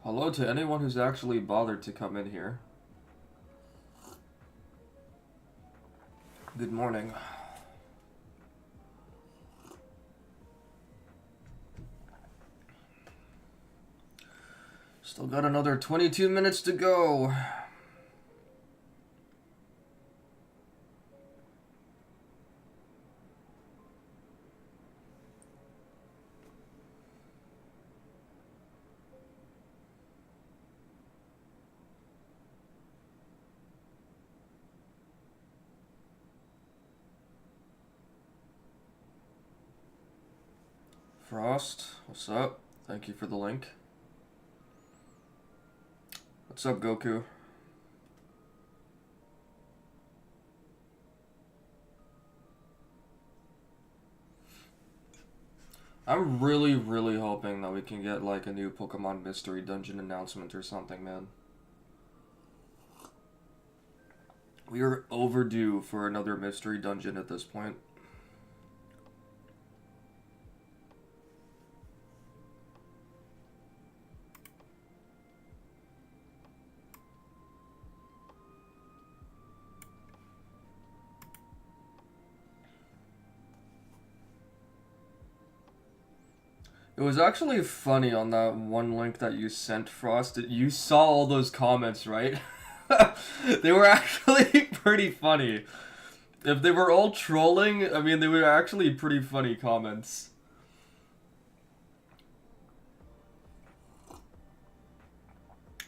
Hello to anyone who's actually bothered to come in here. Good morning. Still got another 22 minutes to go. Frost, what's up? Thank you for the link. What's up, Goku? I'm really hoping that we can get like a new Pokemon Mystery Dungeon announcement or something, man. We are overdue for another Mystery Dungeon at this point. It was actually funny on that one link that you sent, Frost. You saw all those comments, right? They were actually pretty funny. If they were all trolling, I mean, they were actually pretty funny comments.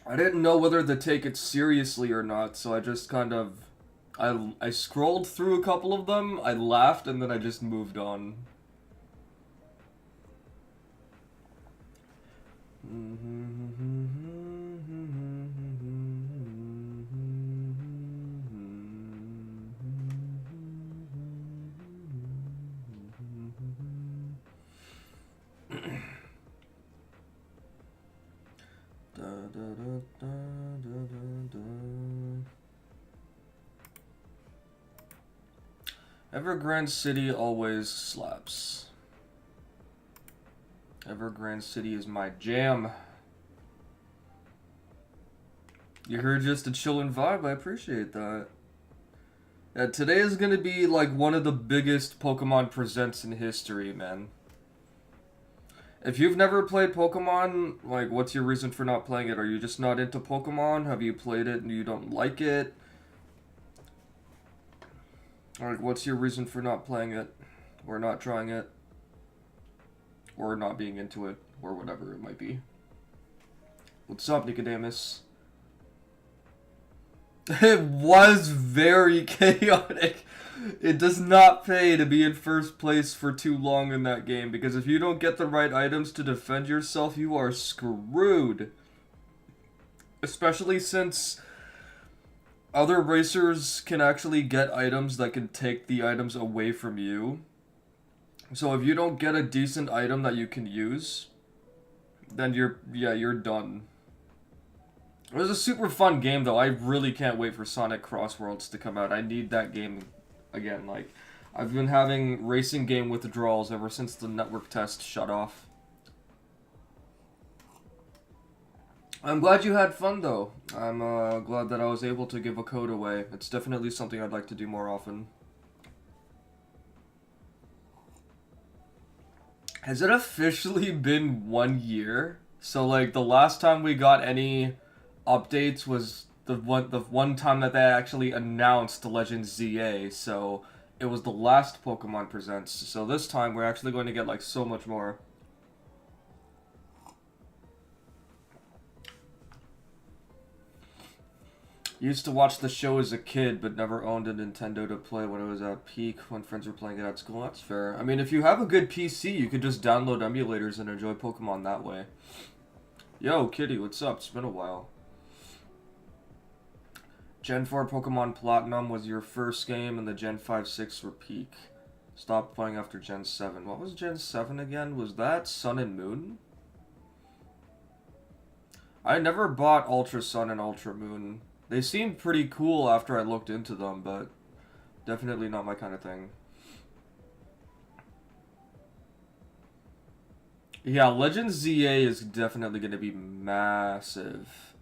I didn't know whether to take it seriously or not, so I just kind of... I scrolled through a couple of them, I laughed, and then I just moved on. Evergrande City always slaps. Evergrande City is my jam. You heard just a chillin' vibe, I appreciate that. Yeah, today is gonna be like one of the biggest Pokemon Presents in history, man. If you've never played Pokemon, like, what's your reason for not playing it? Are you just not into Pokemon? Have you played it and you don't like it? Like, what's your reason for not playing it? Or not trying it? Or not being into it? Or whatever it might be. What's up, Nicodemus? It was very chaotic. It does not pay to be in first place for too long in that game, because if you don't get the right items to defend yourself, you are screwed. Especially since other racers can actually get items that can take the items away from you. So if you don't get a decent item that you can use, then you're done. It was a super fun game, though. I really can't wait for Sonic Crossworlds to come out. I need that game again. Like, I've been having racing game withdrawals ever since the network test shut off. I'm glad you had fun, though. I'm glad that I was able to give a code away. It's definitely something I'd like to do more often. Has it officially been 1 year? So, like, the last time we got any updates was the one time that they actually announced Legend ZA, so it was the last Pokemon Presents. So this time we're actually going to get, like, so much more. Used to watch the show as a kid, but never owned a Nintendo to play when it was at peak, when friends were playing it at school. That's fair. I mean, if you have a good PC, you could just download emulators and enjoy Pokemon that way. Yo, Kitty, what's up? It's been a while. Gen 4 Pokemon Platinum was your first game, and the Gen 5-6 were peak. Stopped playing after Gen 7. What was Gen 7 again? Was that Sun and Moon? I never bought Ultra Sun and Ultra Moon. They seemed pretty cool after I looked into them, but definitely not my kind of thing. Yeah, Legends ZA is definitely going to be massive.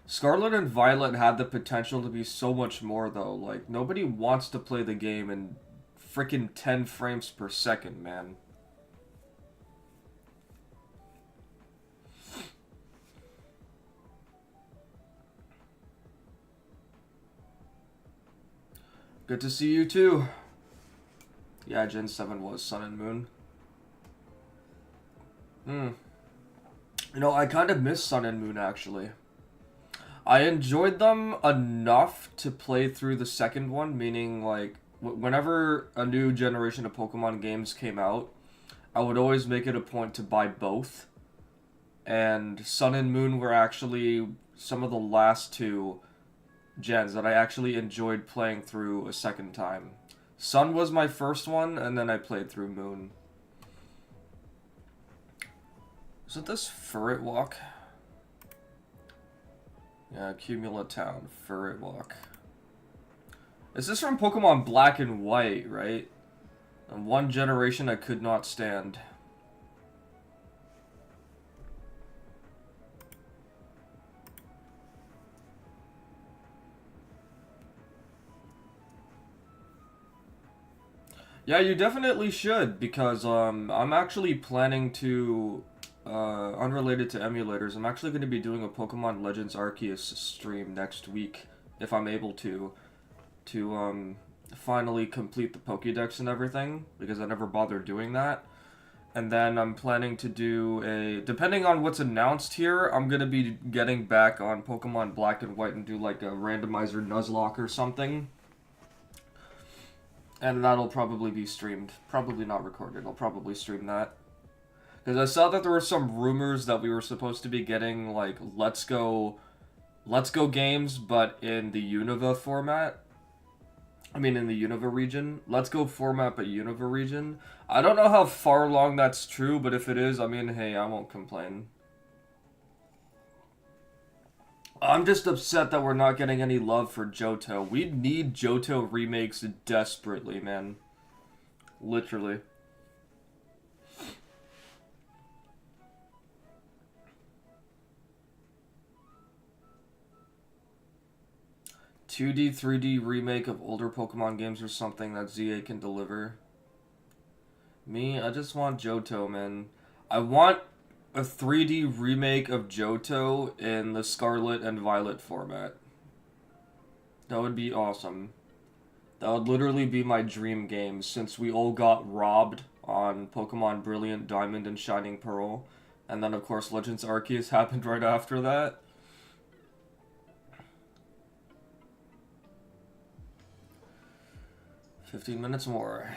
Scarlet and Violet had the potential to be so much more, though. Like, nobody wants to play the game in freaking 10 frames per second, man. Good to see you, too. Yeah, Gen 7 was Sun and Moon. You know, I kind of miss Sun and Moon, actually. I enjoyed them enough to play through the second one, meaning, like, whenever a new generation of Pokemon games came out, I would always make it a point to buy both. And Sun and Moon were actually some of the last two gens that I actually enjoyed playing through a second time. Sun was my first one, and then I played through Moon. Isn't this Furret Walk? Yeah, Cumula Town, Furret Walk. Is this from Pokemon Black and White, right? And one generation I could not stand. Yeah, you definitely should, because I'm actually planning to, unrelated to emulators, I'm actually going to be doing a Pokemon Legends Arceus stream next week, if I'm able to finally complete the Pokédex and everything, because I never bothered doing that. And then I'm planning to do a, depending on what's announced here, I'm going to be getting back on Pokemon Black and White and do like a randomizer Nuzlocke or something. And that'll probably be streamed. Probably not recorded. I'll probably stream that. Because I saw that there were some rumors that we were supposed to be getting, like, Let's Go games, but in the Unova format. I mean, in the Unova region. Let's Go format, but Unova region. I don't know how far along that's true, but if it is, I mean, hey, I won't complain. I'm just upset that we're not getting any love for Johto. We need Johto remakes desperately, man. Literally. $2D, 3D remake of older Pokemon games or something that ZA can deliver. Me, I just want Johto, man. I want a 3D remake of Johto in the Scarlet and Violet format. That would be awesome. That would literally be my dream game, since we all got robbed on Pokemon Brilliant Diamond and Shining Pearl. And then, of course, Legends Arceus happened right after that. "15 minutes more."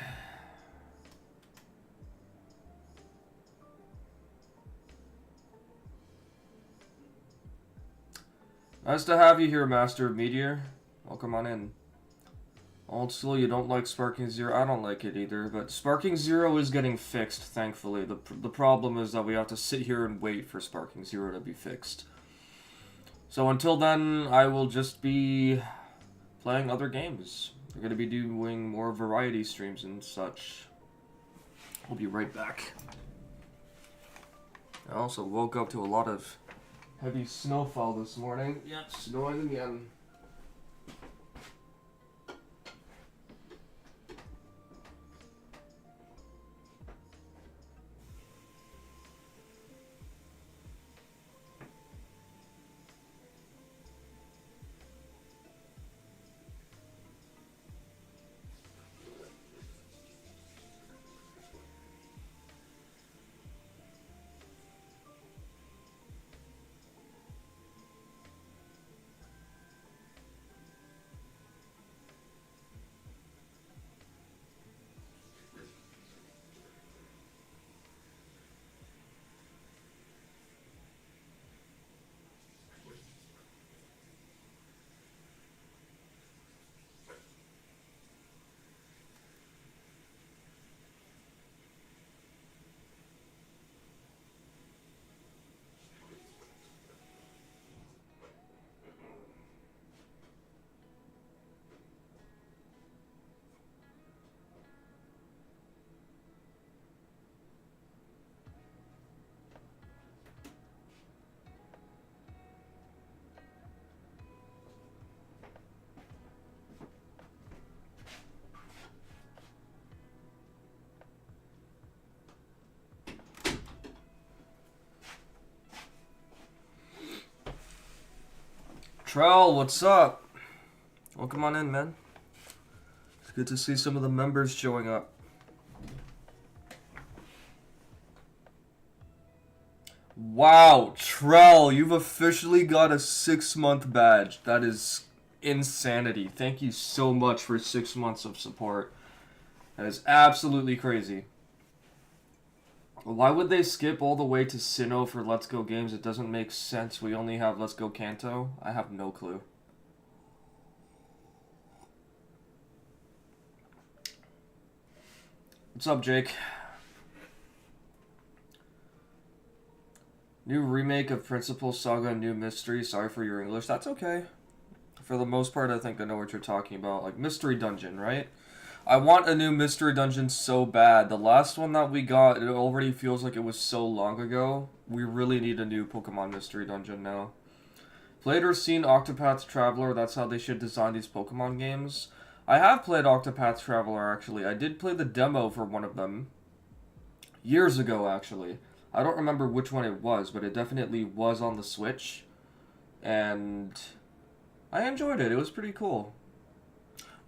Nice to have you here, Master of Meteor. Welcome on in. Old school, you don't like Sparking Zero? I don't like it either, but Sparking Zero is getting fixed, thankfully. The problem is that we have to sit here and wait for Sparking Zero to be fixed. So until then, I will just be playing other games. We're going to be doing more variety streams and such. I'll be right back. I also woke up to a lot of heavy snowfall this morning. Yep, snowing again. Trell, what's up? Welcome on in, man. It's good to see some of the members showing up. Wow, Trell, you've officially got a 6-month badge. That is insanity. Thank you so much for 6 months of support. That is absolutely crazy. Why would they skip all the way to Sinnoh for Let's Go games? It doesn't make sense. We only have Let's Go Kanto. I have no clue. What's up, Jake? New remake of Principal Saga New Mystery. Sorry for your English. That's okay. For the most part, I think I know what you're talking about. Like Mystery Dungeon, right? I want a new Mystery Dungeon so bad. The last one that we got, it already feels like it was so long ago. We really need a new Pokemon Mystery Dungeon now. Played or seen Octopath Traveler? That's how they should design these Pokemon games. I have played Octopath Traveler, actually. I did play the demo for one of them. Years ago, actually. I don't remember which one it was, but it definitely was on the Switch. And I enjoyed it. It was pretty cool.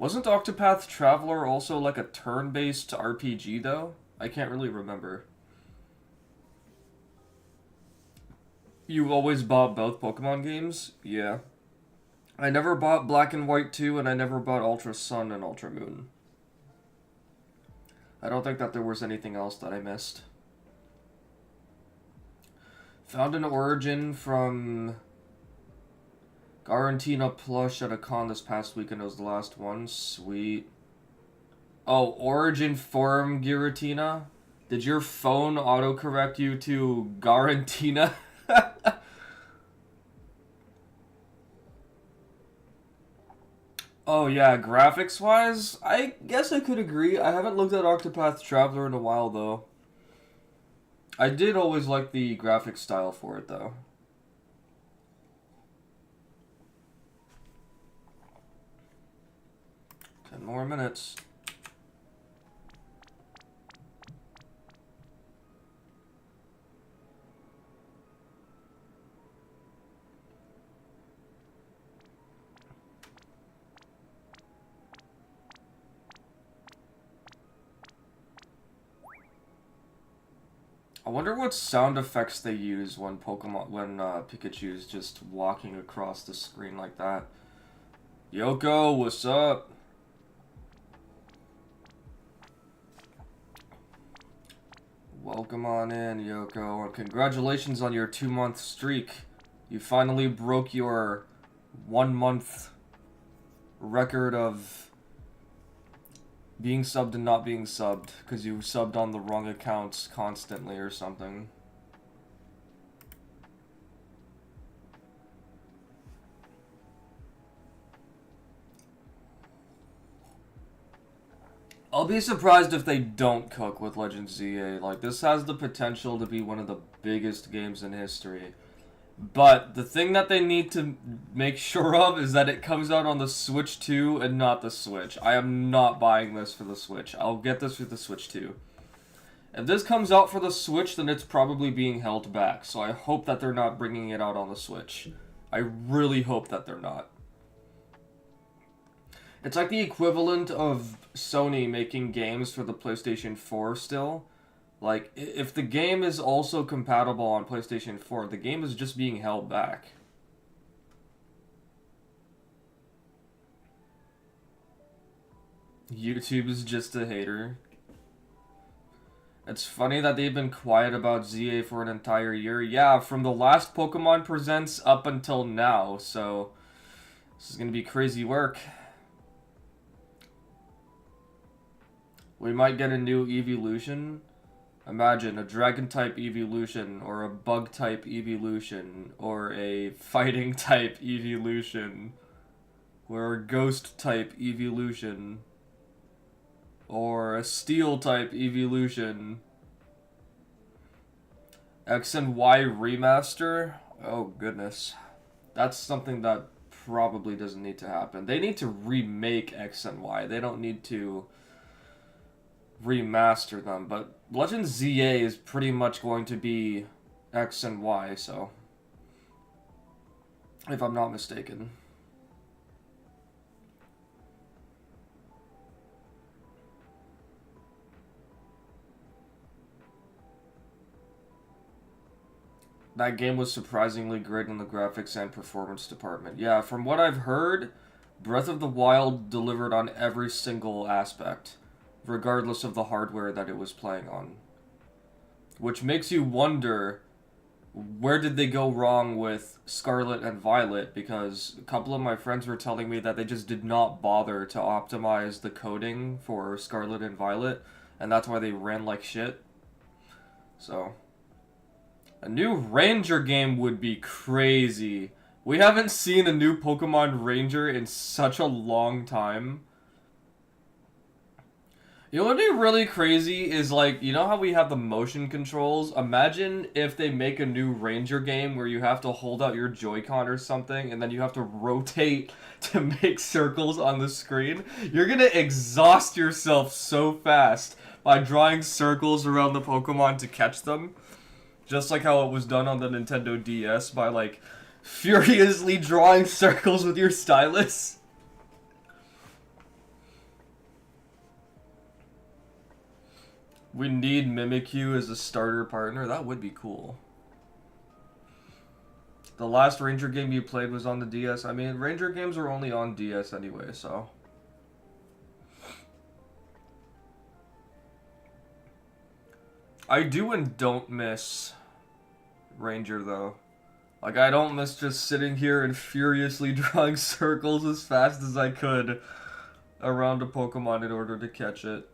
Wasn't Octopath Traveler also like a turn-based RPG, though? I can't really remember. You always bought both Pokemon games? Yeah. I never bought Black and White 2, and I never bought Ultra Sun and Ultra Moon. I don't think that there was anything else that I missed. Found an origin from Garantina plush at a con this past weekend. It was the last one. Sweet. Oh, origin form Giratina? Did your phone autocorrect you to Garantina? Oh yeah, graphics-wise, I guess I could agree. I haven't looked at Octopath Traveler in a while, though. I did always like the graphic style for it, though. 10 more minutes. I wonder what sound effects they use when Pikachu's just walking across the screen like that. Yoko, what's up? Welcome on in, Yoko, and congratulations on your 2-month streak. You finally broke your 1-month record of being subbed and not being subbed, because you subbed on the wrong accounts constantly or something. I'll be surprised if they don't cook with Legend ZA. Like, this has the potential to be one of the biggest games in history. But the thing that they need to make sure of is that it comes out on the Switch 2 and not the Switch. I am not buying this for the Switch. I'll get this for the Switch 2. If this comes out for the Switch, then it's probably being held back. So I hope that they're not bringing it out on the Switch. I really hope that they're not. It's like the equivalent of Sony making games for the PlayStation 4 still. Like, if the game is also compatible on PlayStation 4, the game is just being held back. YouTube is just a hater. It's funny that they've been quiet about ZA for an entire year. Yeah, from the last Pokemon Presents up until now, so this is gonna be crazy work. We might get a new evolution. Imagine a Dragon-type evolution, or a Bug-type evolution, or a Fighting-type evolution, or a Ghost-type evolution, or a Steel-type evolution. X and Y remaster? Oh, goodness. That's something that probably doesn't need to happen. They need to remake X and Y. They don't need to remaster them, but Legend ZA is pretty much going to be X and Y, so if I'm not mistaken. That game was surprisingly great in the graphics and performance department. Yeah, from what I've heard, Breath of the Wild delivered on every single aspect, regardless of the hardware that it was playing on. Which makes you wonder, where did they go wrong with Scarlet and Violet? Because a couple of my friends were telling me that they just did not bother to optimize the coding for Scarlet and Violet, and that's why they ran like shit. So, a new Ranger game would be crazy. We haven't seen a new Pokemon Ranger in such a long time. You know what would be really crazy is, like, you know how we have the motion controls? Imagine if they make a new Ranger game where you have to hold out your Joy-Con or something and then you have to rotate to make circles on the screen. You're gonna exhaust yourself so fast by drawing circles around the Pokemon to catch them. Just like how it was done on the Nintendo DS by, like, furiously drawing circles with your stylus. We need Mimikyu as a starter partner. That would be cool. The last Ranger game you played was on the DS. I mean, Ranger games are only on DS anyway, so. I do and don't miss Ranger, though. Like, I don't miss just sitting here and furiously drawing circles as fast as I could around a Pokemon in order to catch it.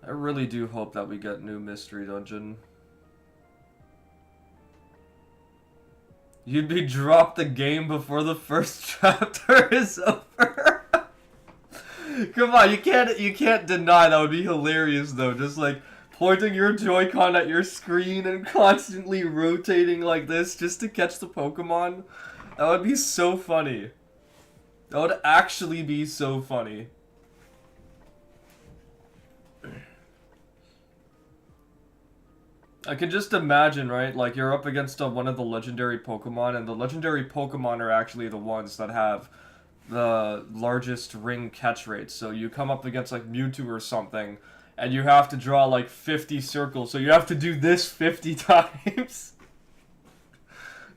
I really do hope that we get new Mystery Dungeon. You'd be dropped the game before the first chapter is over. Come on, you can't deny that would be hilarious though. Just like pointing your Joy-Con at your screen and constantly rotating like this just to catch the Pokemon. That would be so funny. That would actually be so funny. I can just imagine, right? Like, you're up against one of the legendary Pokemon, and the legendary Pokemon are actually the ones that have the largest ring catch rates. So you come up against, like, Mewtwo or something, and you have to draw, like, 50 circles. So you have to do this 50 times.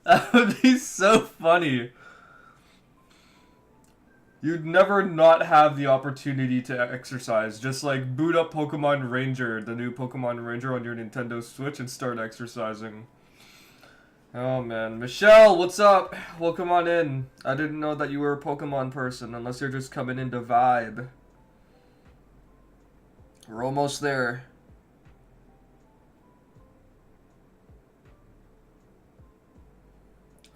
That would be so funny. You'd never not have the opportunity to exercise. Just like boot up Pokemon Ranger, the new Pokemon Ranger on your Nintendo Switch and start exercising. Oh man. Michelle, what's up? Welcome on in. I didn't know that you were a Pokemon person unless you're just coming in to vibe. We're almost there.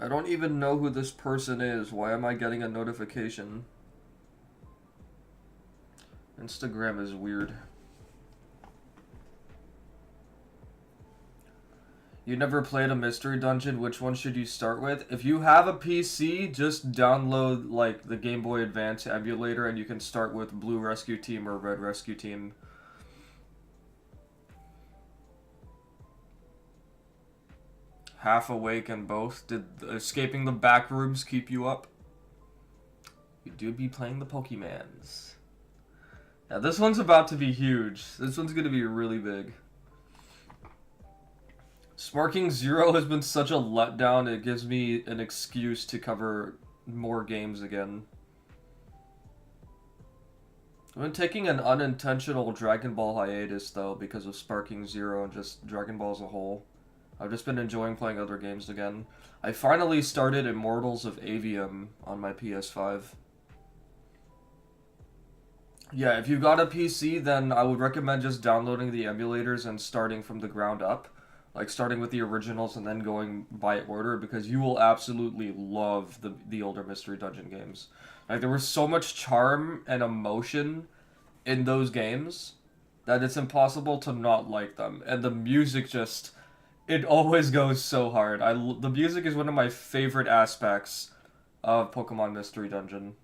I don't even know who this person is. Why am I getting a notification? Instagram is weird. You never played a mystery dungeon? Which one should you start with? If you have a PC, just download like the Game Boy Advance emulator and you can start with Blue Rescue Team or Red Rescue Team. Half awake and both. Did escaping the back rooms keep you up? You do be playing the Pokemans. Yeah, this one's about to be huge. This one's gonna be really big. Sparking Zero has been such a letdown, it gives me an excuse to cover more games again. I've been taking an unintentional Dragon Ball hiatus, though, because of Sparking Zero and just Dragon Ball as a whole. I've just been enjoying playing other games again. I finally started Immortals of Avium on my PS5. Yeah, if you got a PC, then I would recommend just downloading the emulators and starting from the ground up. Like, starting with the originals and then going by order, because you will absolutely love the older Mystery Dungeon games. Like, there was so much charm and emotion in those games that it's impossible to not like them. And the music just... it always goes so hard. The music is one of my favorite aspects of Pokemon Mystery Dungeon.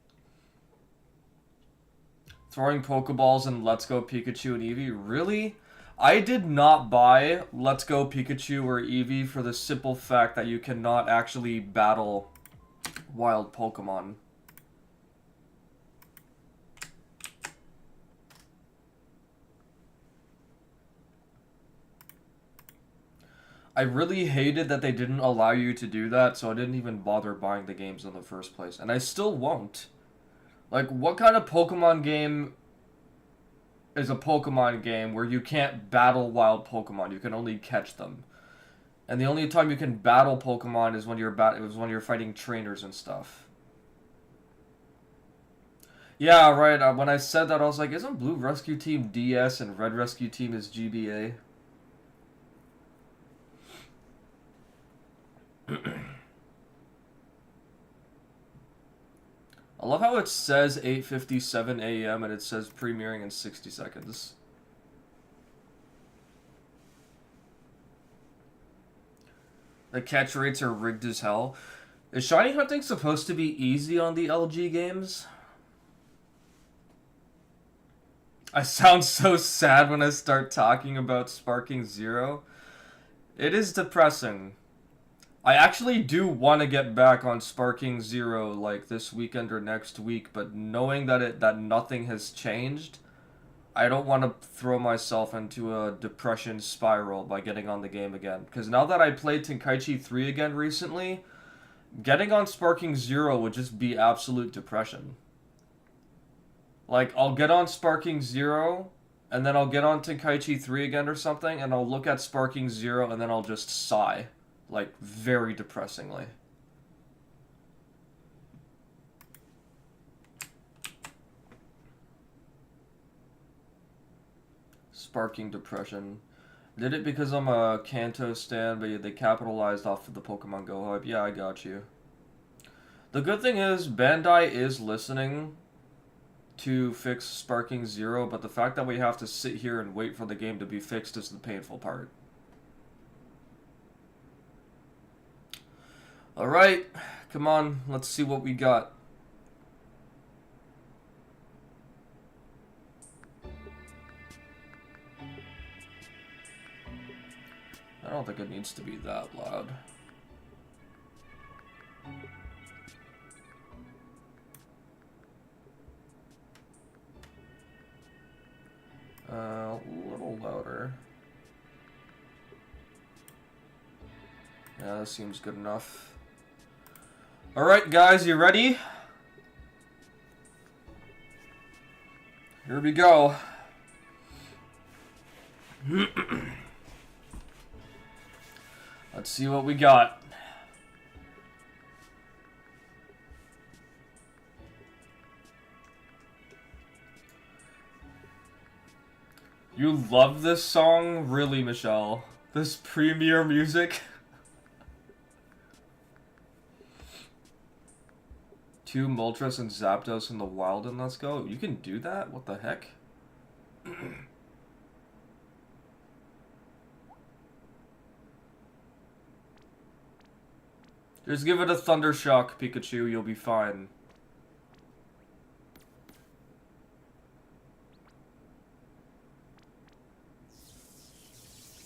Throwing Pokeballs in Let's Go Pikachu and Eevee? Really? I did not buy Let's Go Pikachu or Eevee for the simple fact that you cannot actually battle wild Pokemon. I really hated that they didn't allow you to do that, so I didn't even bother buying the games in the first place. And I still won't. Like, what kind of Pokemon game is a Pokemon game where you can't battle wild Pokemon? You can only catch them. And the only time you can battle Pokemon is when you're fighting trainers and stuff. Yeah, right. When I said that, I was like, isn't Blue Rescue Team DS and Red Rescue Team is GBA? I love how it says 8:57 a.m. and it says premiering in 60 seconds. The catch rates are rigged as hell. Is shiny hunting supposed to be easy on the LG games? I sound so sad when I start talking about Sparking Zero. It is depressing. I actually do want to get back on Sparking Zero like this weekend or next week, but knowing that nothing has changed, I don't want to throw myself into a depression spiral by getting on the game again. Because now that I played Tenkaichi 3 again recently, getting on Sparking Zero would just be absolute depression. Like, I'll get on Sparking Zero, and then I'll get on Tenkaichi 3 again or something, and I'll look at Sparking Zero, and then I'll just sigh. Like, very depressingly. Sparking depression. Did it because I'm a Kanto stan, but they capitalized off of the Pokemon Go hype. Yeah, I got you. The good thing is, Bandai is listening to fix Sparking Zero, but the fact that we have to sit here and wait for the game to be fixed is the painful part. Alright, come on, let's see what we got. I don't think it needs to be that loud. A little louder. Yeah, that seems good enough. Alright guys, you ready? Here we go. Let's see what we got. You love this song? Really, Michelle? This premiere music? 2 Moltres and Zapdos in the wild and let's go. You can do that? What the heck? Just give it a Thunder Shock, Pikachu. You'll be fine.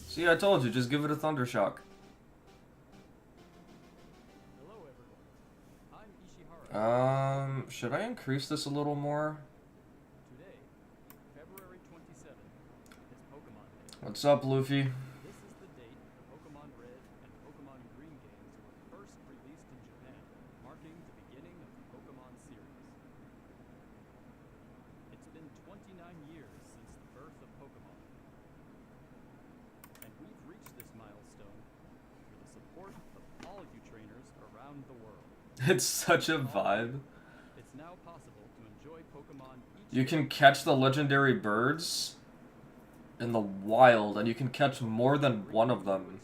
See, I told you. Just give it a Thunder Shock. Should I increase this a little more? Today, February 27th, is Pokemon Day. What's up, Luffy? This is the date the Pokemon Red and Pokemon Green games were first released in Japan, marking the beginning of the Pokemon series. It's been 29 years since the birth of Pokemon, and we've reached this milestone through the support of all you trainers around the world. It's such a vibe. It's now possible to enjoy Pokemon You can catch the legendary birds in the wild, and you can catch more than one of them.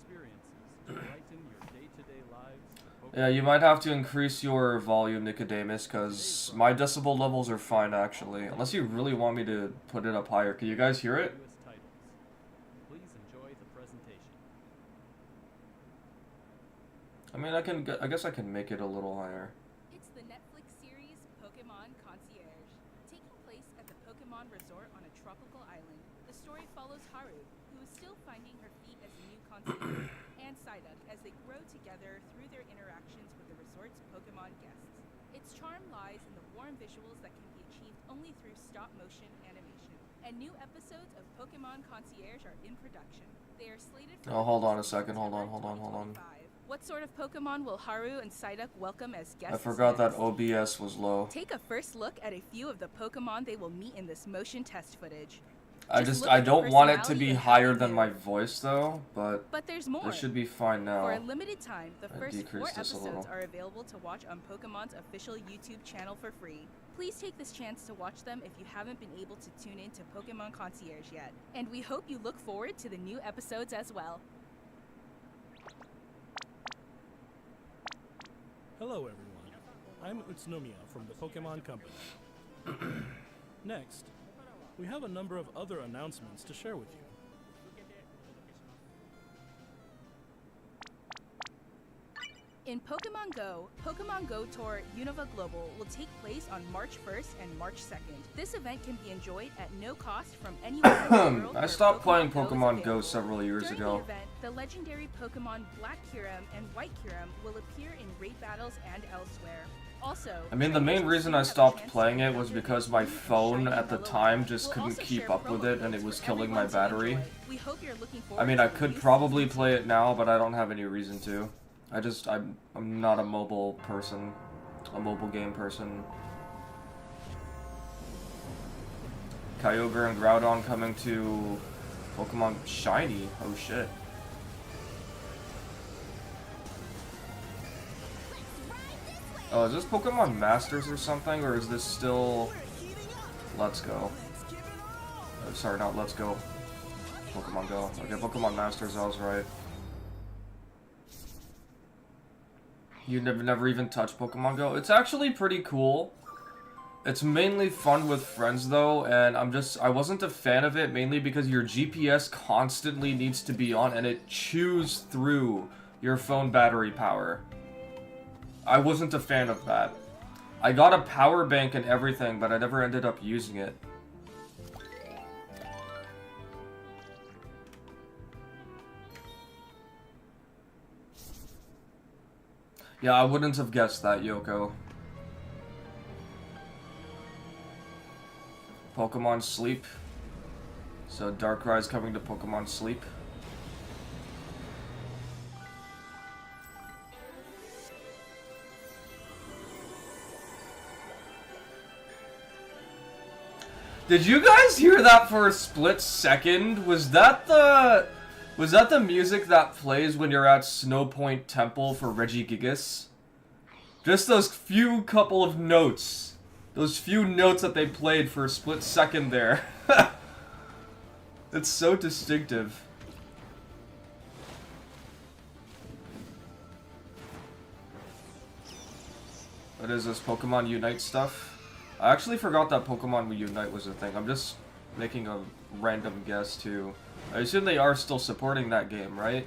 Yeah, you might have to increase your volume, Nicodemus, because my decibel levels are fine, actually. Unless you really want me to put it up higher. Can you guys hear it? Please enjoy the presentation. I mean, I guess I can make it a little higher. It's the Netflix series Pokemon Concierge. Taking place at the Pokemon Resort on a tropical island, the story follows follows Haru, who is still finding her feet as a new concierge, and Psyduck as they grow together through their interactions with the resort's Pokemon guests. Its charm lies in the warm visuals that can be achieved only through stop-motion animation. And new episodes of Pokemon Concierge are in production. They are slated for... Oh, hold on a second. Hold on. 2025. What sort of Pokemon will Haru and Psyduck welcome as guests? I forgot that next? OBS was low. Take a first look at a few of the Pokemon they will meet in this motion test footage. I don't want it to be higher than my voice though, but there's more. this should be fine now. For a limited time, the I first 4 decreased this a episodes little. are available to watch on Pokemon's official YouTube channel for free. Please take this chance to watch them if you haven't been able to tune in to Pokemon Concierge yet. And we hope you look forward to the new episodes as well. Hello everyone, I'm Utsunomiya from the Pokemon Company. Next, we have a number of other announcements to share with you. In Pokemon Go Tour Unova Global will take place on March 1st and March 2nd. This event can be enjoyed at no cost from anywhere in the world. I where stopped playing Go is Pokemon Go available. several years During ago. the event, the legendary Pokemon Black Kyurem and White Kyurem will appear in raid battles and elsewhere. Also, I mean, the main reason I stopped playing it was because my phone at the time just couldn't keep up with it and it was killing my battery. I mean, I could probably play it now, but I don't have any reason to. I'm not a mobile person, a mobile game person. Kyogre and Groudon coming to Pokemon Shiny. Oh shit. Oh, is this Pokemon Masters or something, or is this still Let's Go? Oh, sorry, not Let's Go. Pokemon Go. Okay, Pokemon Masters, I was right. You never even touched Pokemon Go? It's actually pretty cool. It's mainly fun with friends though, and I wasn't a fan of it mainly because your GPS constantly needs to be on and it chews through your phone battery power. I wasn't a fan of that. I got a power bank and everything, but I never ended up using it. Yeah, I wouldn't have guessed that, Yoko. Pokemon Sleep. So Darkrai's coming to Pokemon Sleep. Did you guys hear that for a split second? Was that the music that plays when you're at Snow Point Temple for Regigigas? Just those few couple of notes. Those few notes that they played for a split second there. It's so distinctive. What is this, Pokemon Unite stuff? I actually forgot that Pokemon Unite was a thing. I'm just making a random guess too. I assume they are still supporting that game, right?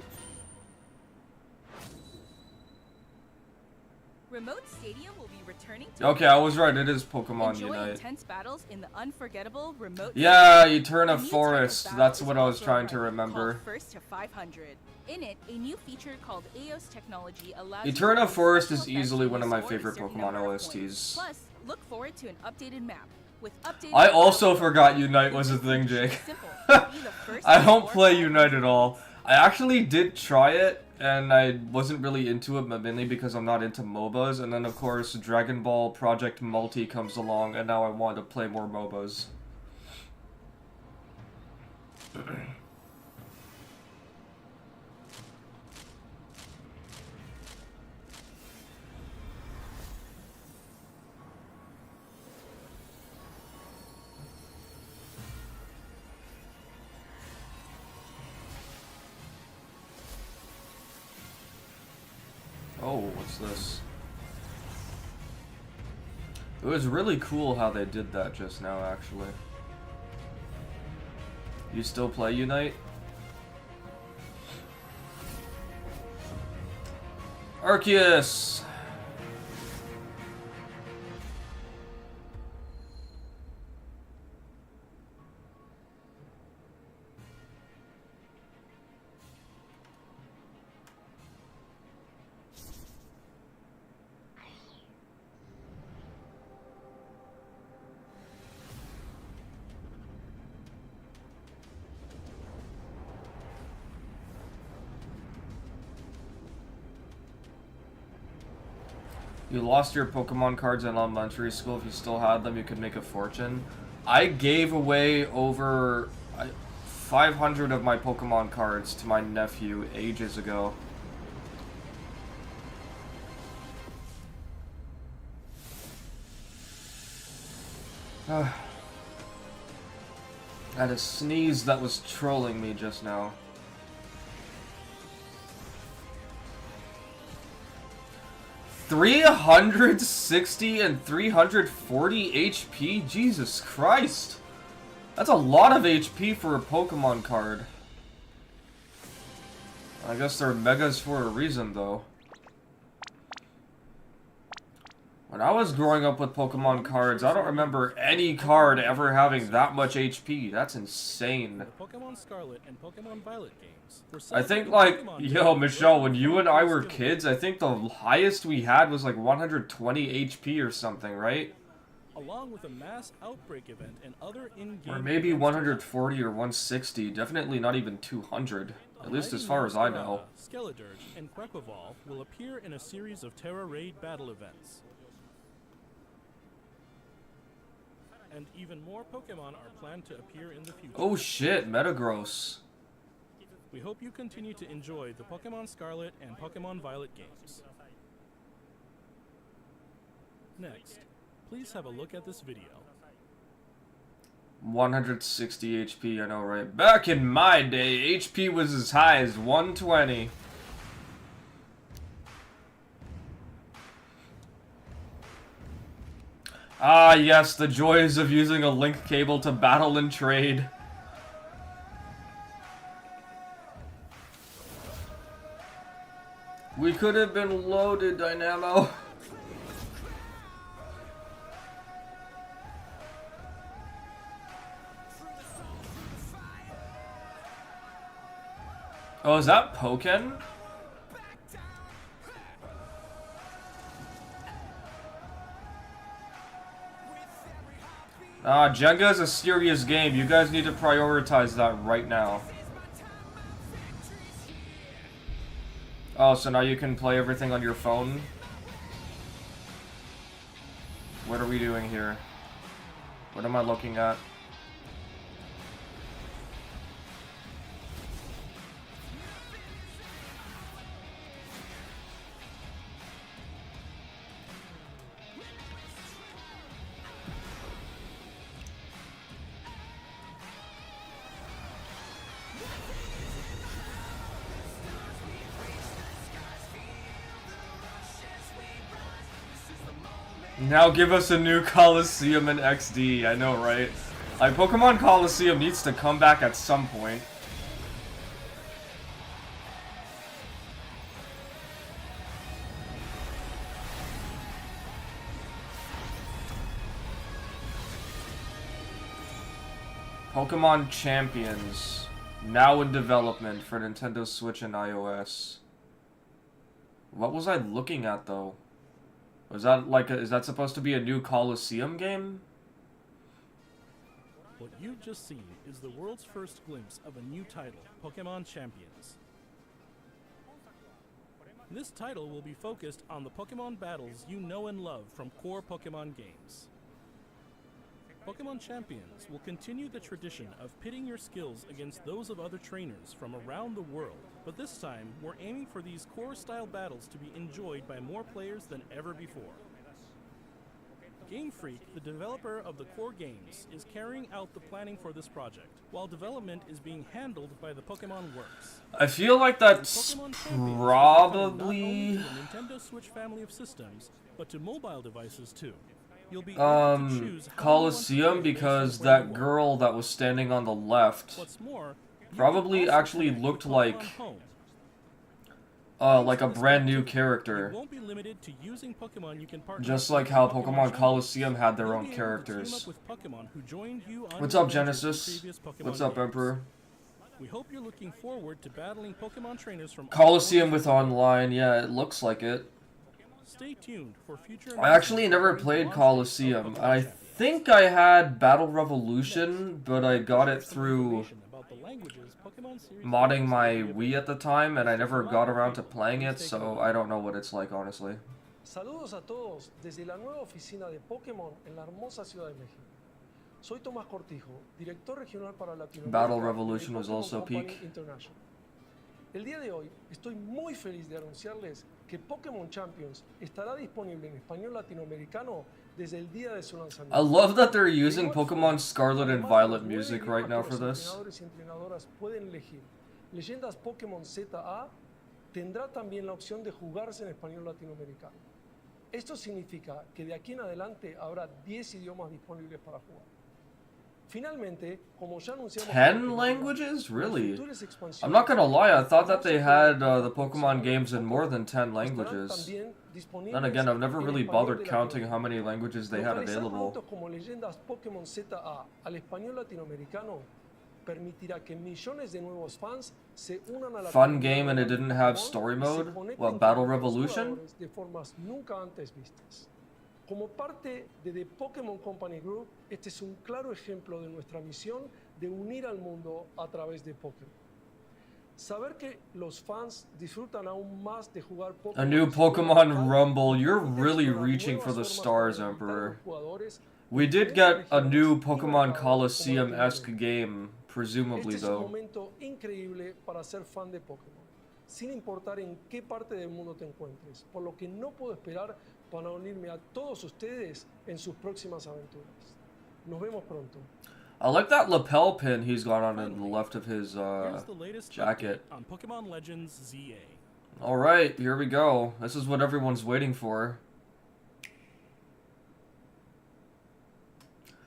Remote Stadium will be returning to Okay, I was right. It is Pokemon Enjoy Unite. intense battles in the unforgettable Remote Yeah, Stadium. Eterna A new type of Forest. battle That's is what I was also trying to running, remember. called First to 500. In it, a new feature called Eos technology allows Eterna you to Forest special is effects easily when one you of my score a favorite certain Pokemon number of points. OSTs. Plus, look forward to an updated map. With updated I also battles, forgot Unite was a the thing, feature is Jake. simple. Be the first I to don't score play 500 Unite at all. I actually did try it, and I wasn't really into it, but mainly because I'm not into MOBAs. And then, of course, Dragon Ball Project Multi comes along, and now I want to play more MOBAs. Oh, what's this? It was really cool how they did that just now, actually. You still play Unite? Arceus! You lost your Pokemon cards in elementary school. If you still had them, you could make a fortune. I gave away over 500 of my Pokemon cards to my nephew ages ago. I had a sneeze that was trolling me just now. $360 and 340 HP? Jesus Christ! That's a lot of HP for a Pokemon card. I guess they're megas for a reason, though. When I was growing up with Pokemon cards, I don't remember any card ever having that much HP. That's insane. The Pokemon Scarlet and Pokemon Violet games. I think, like, yo, Michelle, when you and I were kids, I think the highest we had was like 120 HP or something, right? Along with a mass outbreak event and other in-game Or maybe 140 or 160. Definitely not even 200. At least as far as I know. Skeledirge and Quaquaval will appear in a series of Terra Raid battle events. And even more Pokemon are planned to appear in the future. Oh shit, Metagross. We hope you continue to enjoy the Pokemon Scarlet and Pokemon Violet games. Next, please have a look at this video. 160 HP, I know, right? Back in my day, HP was as high as 120. Ah, yes, the joys of using a link cable to battle and trade. We could have been loaded, Dynamo. Oh, is that Pokken? Jenga is a serious game. You guys need to prioritize that right now. Oh, so now you can play everything on your phone? What are we doing here? What am I looking at? Now give us a new Coliseum in XD, I know, right? Like, Pokemon Coliseum needs to come back at some point. Pokemon Champions, now in development for Nintendo Switch and iOS. What was I looking at, though? Was that like is that supposed to be a new Coliseum game? What you've just seen is the world's first glimpse of a new title, Pokemon Champions. This title will be focused on the Pokemon battles you know and love from core Pokemon games. Pokemon Champions will continue the tradition of pitting your skills against those of other trainers from around the world, but this time we're aiming for these core-style battles to be enjoyed by more players than ever before. Game Freak, the developer of the core games, is carrying out the planning for this project, while development is being handled by the Pokemon Works. I feel like that's probably not only to the Nintendo Switch family of systems, but to mobile devices too. You'll be able to choose Coliseum, because that girl that was standing on the left probably actually looked like a brand new character. Just like how Pokemon Coliseum had their own characters. What's up, Genesis? What's up, Emperor? We hope you're looking forward to battling Pokemon trainers from Coliseum with online, yeah, it looks like it. Stay tuned for future. I actually never played Coliseum. I think I had Battle Revolution, but I got it through modding my Wii at the time, and I never got around to playing it, so I don't know what it's like, honestly. Saludos a todos desde la nueva oficina de Pokémon en la hermosa Ciudad de México. Soy Tomás Cortijo, director regional para Latinoamérica Battle de Revolution was Pokémon also Company peak. International. El día de hoy estoy muy feliz de anunciarles que Pokémon Champions estará disponible en español latinoamericano desde el día de su lanzamiento. I love that they're De using igual Pokemon forma, Scarlet and además de Violet los 9 music idiomas right now que for los this. entrenadores y entrenadoras pueden elegir, Leyendas Pokémon ZA tendrá también la opción de jugarse en español latinoamericano. Esto significa que de aquí en adelante habrá 10 idiomas disponibles para jugar. Finalmente, como ya anunciamos 10 languages? las Really? futuras expansiones I'm not gonna lie, I thought that they had the estarán Pokemon games in more than 10 languages. también disponibles Then again, I've never en really español bothered de counting Latinoamérica. how many languages they had Localizar available. productos como Leyendas Pokémon ZA al español latinoamericano permitirá que millones de nuevos fans se unan a la Fun comunidad game and it de didn't have Pokémon story y se mode? conecten What, con Battle otros Revolution? jugadores de formas nunca antes vistas. Como parte de The Pokémon Company Group, este es un claro ejemplo de nuestra misión de unir al mundo a través de Pokémon. Saber que los fans disfrutan aún más de jugar Pokémon. A new Pokemon Rumble. You're really explorar reaching for the nuevas formas stars, para invitar a Emperor. los jugadores We de did diferentes get a regiones new y Pokemon mercados Coliseum-esque como game, presumably Este es un though. momento increíble para ser fan de Pokémon, sin importar en qué parte del mundo te encuentres, por lo que no puedo esperar para unirme a todos ustedes en sus próximas aventuras. Nos vemos pronto. I like that lapel pin he's got on the left of his Here's the latest jacket. update on Pokemon Legends ZA. Alright, here we go. This is what everyone's waiting for.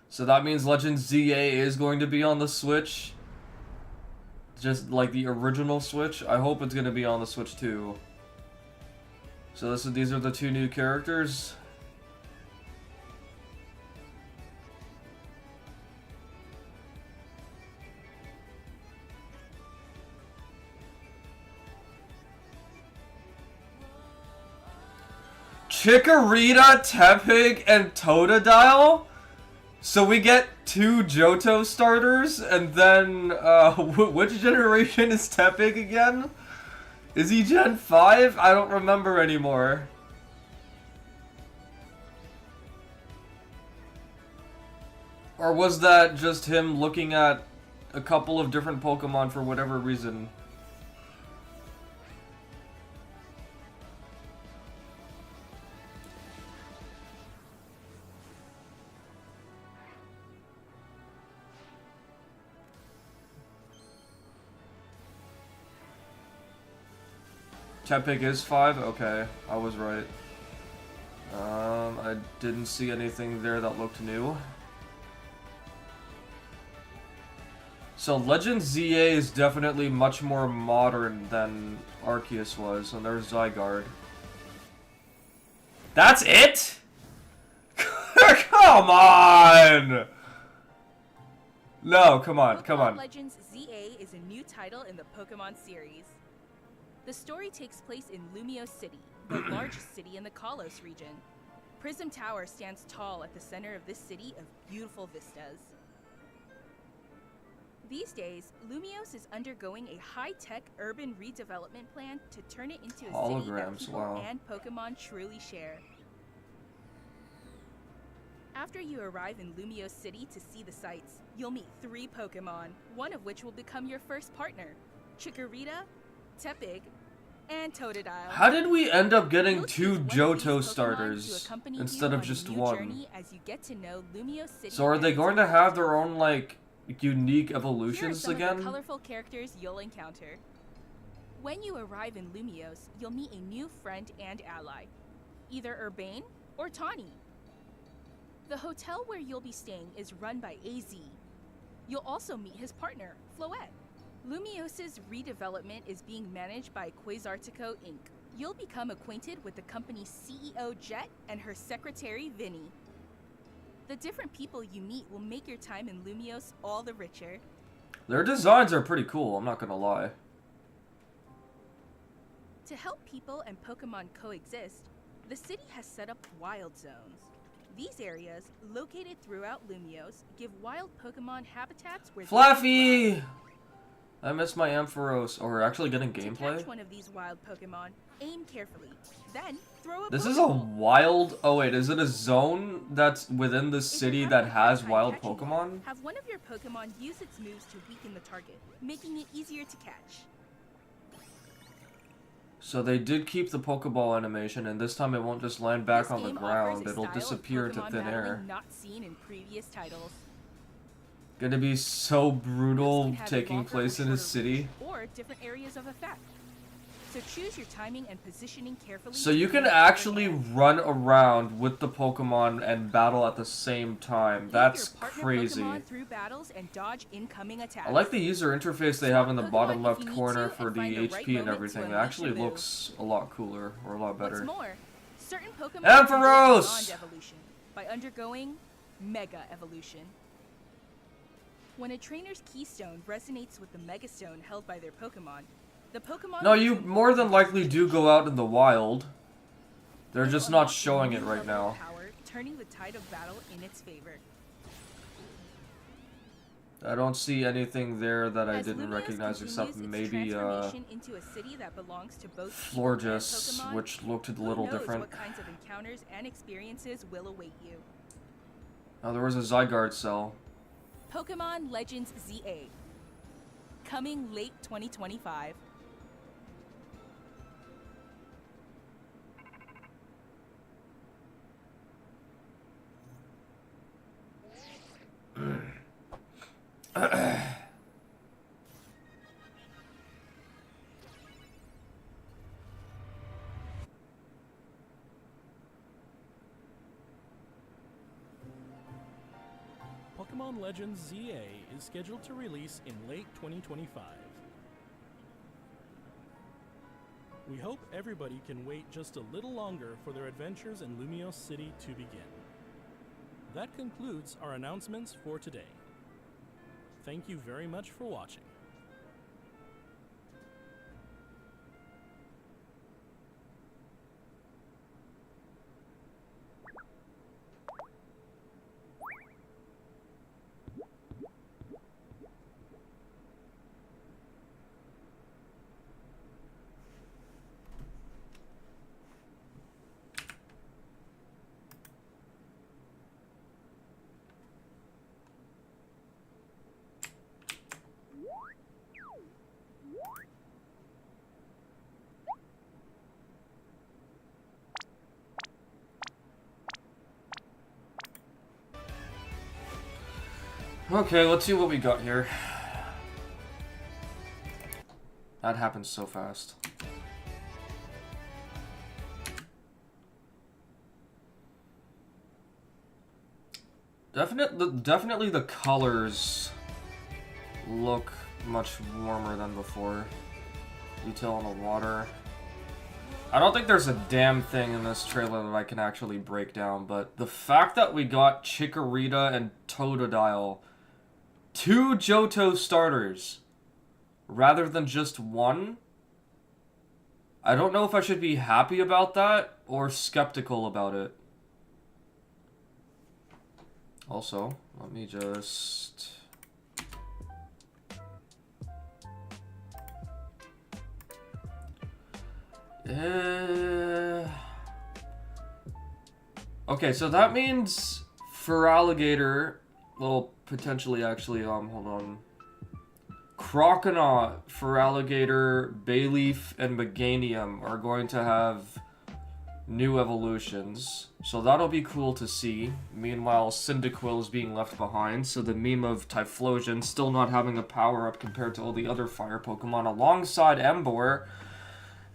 So that means Legends ZA is going to be on the Switch. Just like the original Switch. I hope it's going to be on the Switch too. So these are the two new characters. Chikorita, Tepig, and Totodile? So we get 2 Johto starters, and then, which generation is Tepig again? Is he Gen 5? I don't remember anymore. Or was that just him looking at a couple of different Pokemon for whatever reason? Tepig is 5? Okay, I was right. I didn't see anything there that looked new. So Legend ZA is definitely much more modern than Arceus was, and there's Zygarde. That's it? Come on! No, come on, come Pokemon on. Legends ZA is a new title in the Pokemon series. The story takes place in Lumio City, the largest city in the Kalos region. Prism Tower stands tall at the center of this city of beautiful vistas. These days, Lumios is undergoing a high-tech urban redevelopment plan to turn it into a city that Holograms, people wow. and Pokemon truly share. After you arrive in Lumio City to see the sights, you'll meet 3 Pokemon, one of which will become your first partner: Chikorita, Tepig, and Totodile. How did we end up getting You'll 2 choose one of these Johto Pokemon starters to accompany instead you of on a just new one? journey as you get to know Lumio City So are and they its going to have their inhabitants. own, like, unique Here are evolutions some of the again? colorful characters you'll encounter. When you arrive in Lumios, you'll meet a new friend and ally, either Urbane or Tawny. The hotel where you'll be staying is run by AZ. You'll also meet his partner, Floette. Lumios's redevelopment is being managed by Quasartico Inc. You'll become acquainted with the company's CEO Jet and her secretary Vinny. The different people you meet will make your time in Lumios all the richer. Their designs are pretty cool, I'm not gonna lie. To help people and Pokemon coexist, the city has set up wild zones. These areas, located throughout Lumios, give wild Pokemon habitats where they can Fluffy! thrive. I miss my Ampharos. Oh, we're actually getting To gameplay? catch one of these wild Pokemon, aim carefully. Then throw a This is a Pokeball. wild... Oh wait, is it a zone that's within the If city you're that having a hard has time wild catching one, Pokemon? have one of your Pokemon use its moves to weaken the target, making it easier to catch. So they did keep the Pokeball animation, and this time it won't just land back This on the game ground. offers a It'll style of disappear into Pokemon thin air. battling not seen in previous titles. Gonna be so Moves brutal can have taking longer or place in his shorter city. reach, or different areas of effect. So choose your timing and positioning carefully. So to you can avoid actually thin air. run around with the Pokemon and battle at the same time. Lead That's your partner crazy. Pokemon through battles and dodge incoming attacks. I like the user interface they have in the Swap bottom Pokemon left if you need corner to for and the find the right HP and moment to everything. It unleash actually your move. looks a lot cooler, or a lot What's better. more, certain Pokemon Ampharos! can go beyond evolution by undergoing Mega Evolution. When a trainer's Keystone resonates with the Mega Stone held by their Pokemon, the Pokemon... No, moves you in more than likely do go out in the wild. They're will just not unlock a showing new it right level now. of Power, turning the tide of battle in its favor. I don't see anything there that I As didn't Lumiose recognize continues except its maybe transformation into a city that belongs to both people and Florges, Pokemon, which looked a who little knows different. what kinds of encounters and experiences will await you. Oh, there was a Zygarde cell. Pokemon Legends ZA. Coming late 2025. Pokemon Legends ZA is scheduled to release in late 2025. We hope everybody can wait just a little longer for their adventures in Lumiose City to begin. That concludes our announcements for today. Thank you very much for watching. Okay, let's see what we got here. That happens so fast. Definitely the colors look much warmer than before. Detail on the water. I don't think there's a damn thing in this trailer that I can actually break down, but the fact that we got Chikorita and Totodile, two Johto starters, rather than just one, I don't know if I should be happy about that or skeptical about it. Also, let me just... Okay, so that means Feraligatr, well, potentially actually, hold on. Croconaw, Feraligatr, Bayleaf, and Meganium are going to have new evolutions. So that'll be cool to see. Meanwhile, Cyndaquil is being left behind, so the meme of Typhlosion still not having a power-up compared to all the other fire Pokemon alongside Emboar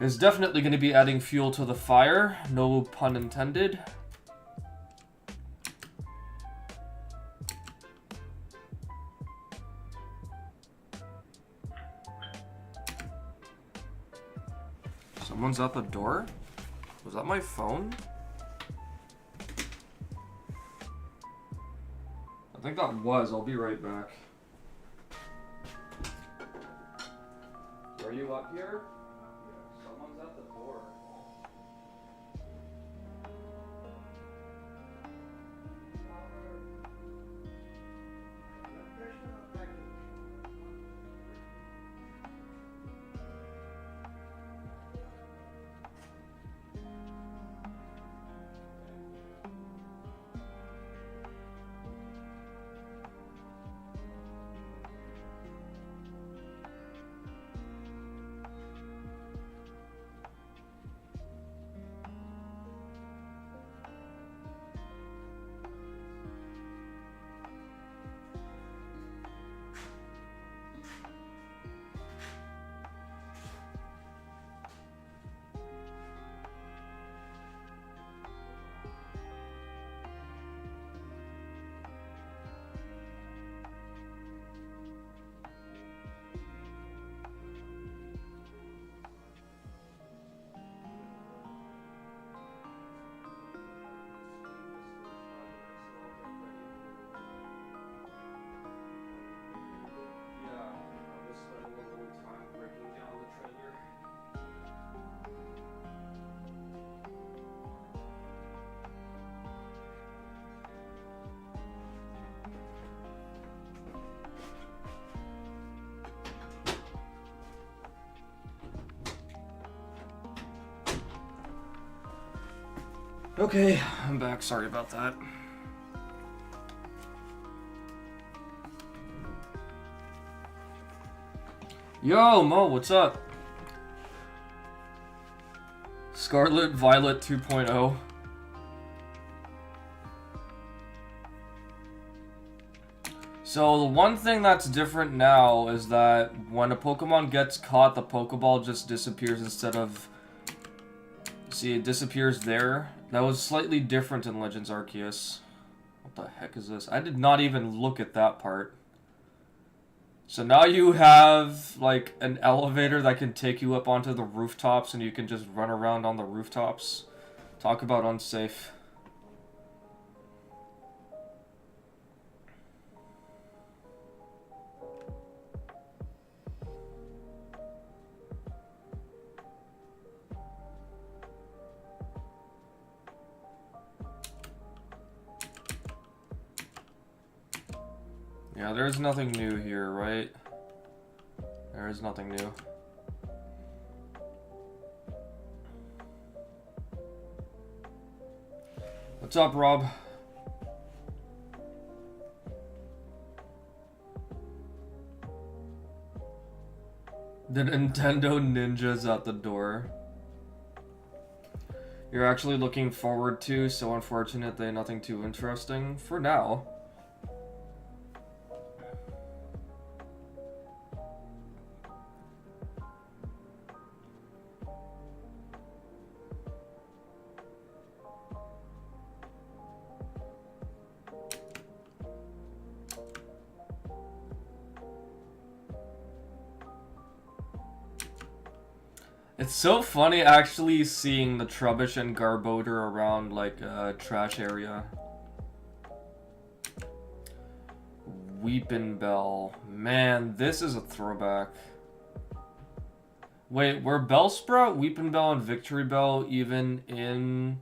is definitely going to be adding fuel to the fire. No pun intended. Someone's at the door? Was that my phone? I think that was. I'll be right back. Are you up here? Someone's at the door. Okay, I'm back. Sorry about that. Yo, Mo, what's up? Scarlet Violet 2.0. So the one thing that's different now is that when a Pokemon gets caught, the Pokeball just disappears instead of... See, it disappears there. That was slightly different in Legends Arceus. What the heck is this? I did not even look at that part. So now you have, like, an elevator that can take you up onto the rooftops and you can just run around on the rooftops. Talk about unsafe. Yeah, there's nothing new here, right? There is nothing new. What's up, Rob? The Nintendo Ninja's at the door. You're actually looking forward to, so unfortunate they nothing too interesting for now. It's so funny actually seeing the Trubbish and Garbodor around like a trash area. Weepinbell. Man, this is a throwback. Wait, were Bellsprout, Weepinbell, and Victory Bell even in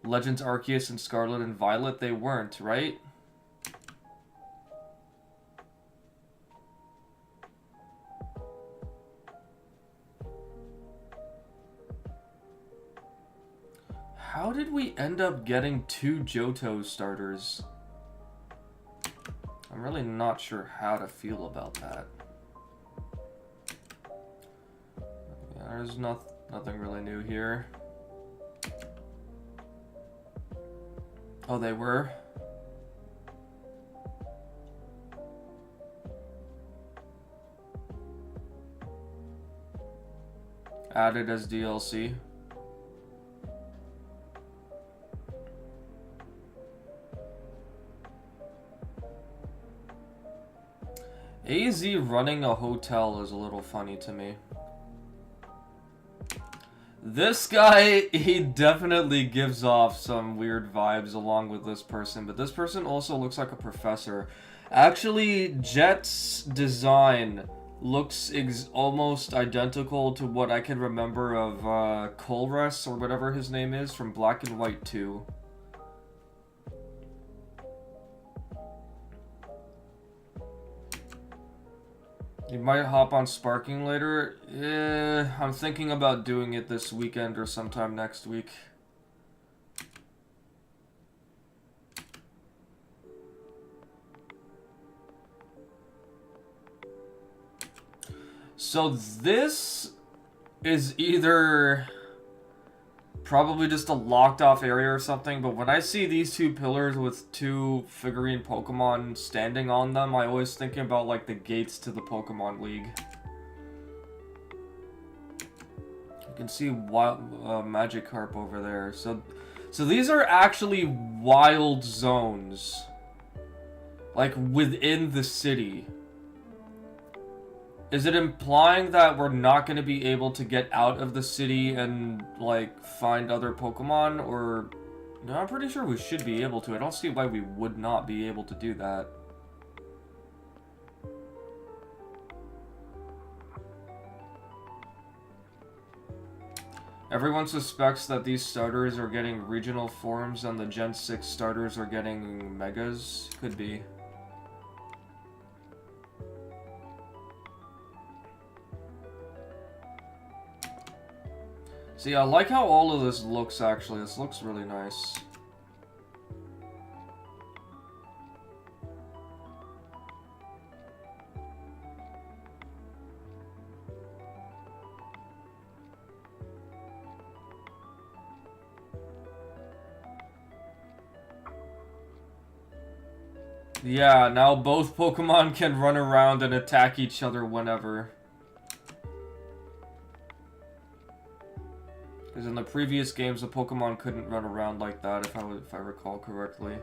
Legends Arceus and Scarlet and Violet? They weren't, right? How did we end up getting 2 Johto starters? I'm really not sure how to feel about that. Yeah, there's nothing really new here. Oh, they were? Added as DLC. AZ running a hotel is a little funny to me. This guy, he definitely gives off some weird vibes along with this person, but this person also looks like a professor. Actually, Jet's design looks almost identical to what I can remember of Colress, or whatever his name is, from Black and White 2. You might hop on Sparking later. I'm thinking about doing it this weekend or sometime next week. So this is either probably just a locked off area or something, but when I see these 2 pillars with 2 figurine Pokemon standing on them, I always think about like the gates to the Pokemon League. You can see Magikarp over there. So these are actually wild zones, like within the city. Is it implying that we're not going to be able to get out of the city and, like, find other Pokemon? Or... No, I'm pretty sure we should be able to. I don't see why we would not be able to do that. Everyone suspects that these starters are getting regional forms and the Gen 6 starters are getting Megas. Could be. See, I like how all of this looks, actually. This looks really nice. Yeah, now both Pokemon can run around and attack each other whenever. Because in the previous games, the Pokemon couldn't run around like that, if I recall correctly.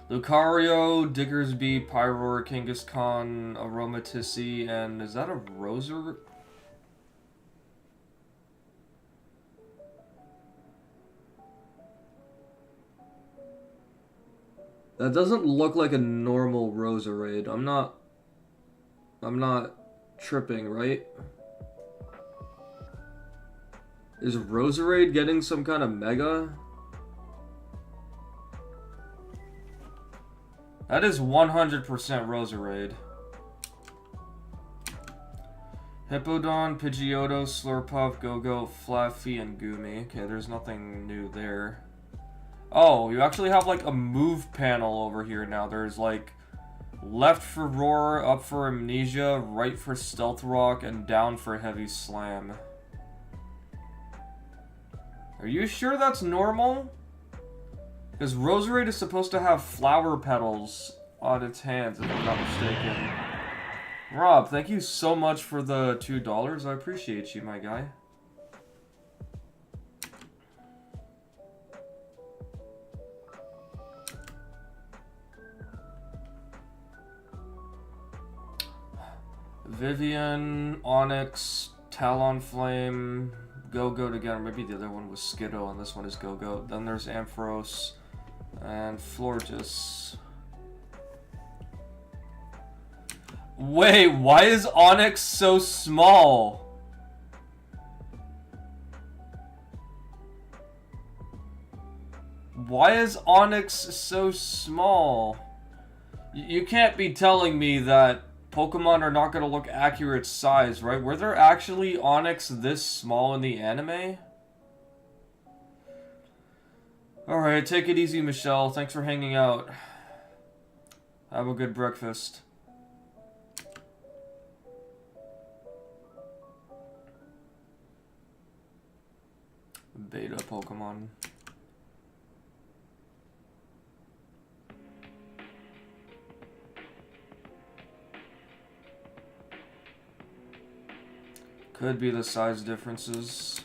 Lucario, Diggersby, Pyroar, Kangaskhan, Aromatisse, and is that a Roser? That doesn't look like a normal Roserade. I'm not tripping, right? Is Roserade getting some kind of Mega? That is 100% Roserade. Hippowdon, Pidgeotto, Slurpuff, Go-Go, Fluffy, and Goomy. Okay, there's nothing new there. Oh, you actually have like a move panel over here now. There's like left for Roar, up for Amnesia, right for Stealth Rock, and down for Heavy Slam. Are you sure that's normal? Because Roserade is supposed to have flower petals on its hands, if I'm not mistaken. Rob, thank you so much for the $2. I appreciate you, my guy. Vivian, Onyx, Talonflame, Go-Go together. Maybe the other one was Skiddo and this one is Go-Go. Then there's Ampharos and Florges. Wait, why is Onyx so small? Why is Onyx so small? You can't be telling me that Pokemon are not going to look accurate size, right? Were there actually Onyx this small in the anime? Alright, take it easy, Michelle. Thanks for hanging out. Have a good breakfast. Beta Pokemon. Could be the size differences.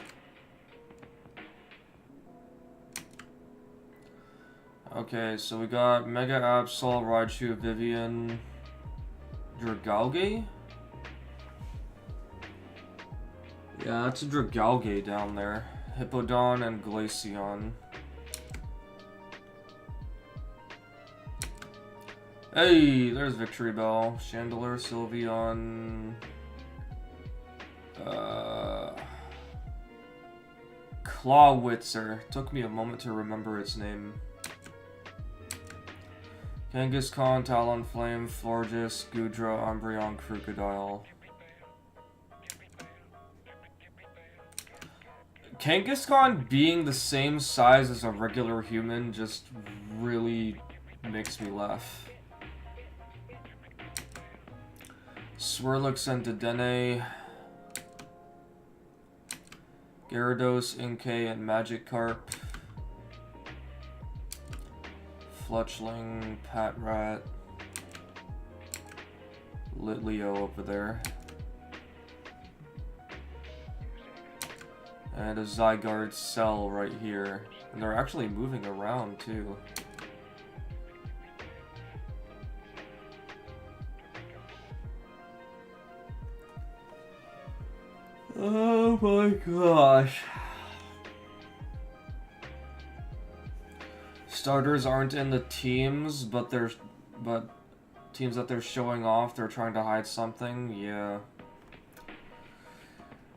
Okay, so we got Mega Absol, Raichu, Vivian, Dragalge? Yeah, that's a Dragalge down there. Hippowdon and Glaceon. Hey, there's Victory Bell. Chandelure, Sylveon... Clawitzer. Took me a moment to remember its name. Kangaskhan, Talonflame, Florges, Goodra, Umbreon, Crocodile. Kangaskhan being the same size as a regular human just really makes me laugh. Swirlix and Dedenne. Gyarados, Inkay, and Magikarp. Fletchling, Patrat. Litleo over there. And a Zygarde Cell right here. And they're actually moving around too. Oh my gosh. Starters aren't in the teams, but teams that they're showing off, they're trying to hide something. Yeah.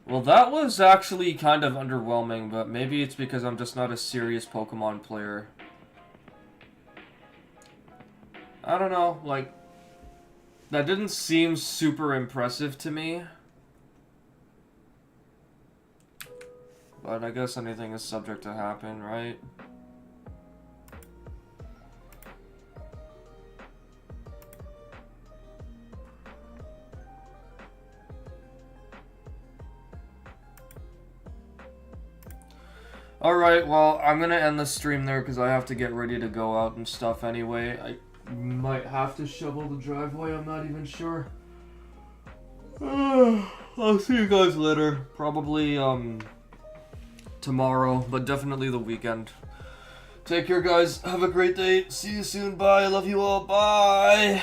Well, that was actually kind of underwhelming, but maybe it's because I'm just not a serious Pokemon player. I don't know, like, that didn't seem super impressive to me. But I guess anything is subject to happen, right? Alright, well, I'm gonna end the stream there because I have to get ready to go out and stuff anyway. I might have to shovel the driveway, I'm not even sure. I'll see you guys later. Probably, tomorrow, but definitely the weekend. Take care, guys. Have a great day. See you soon. Bye. I love you all. Bye.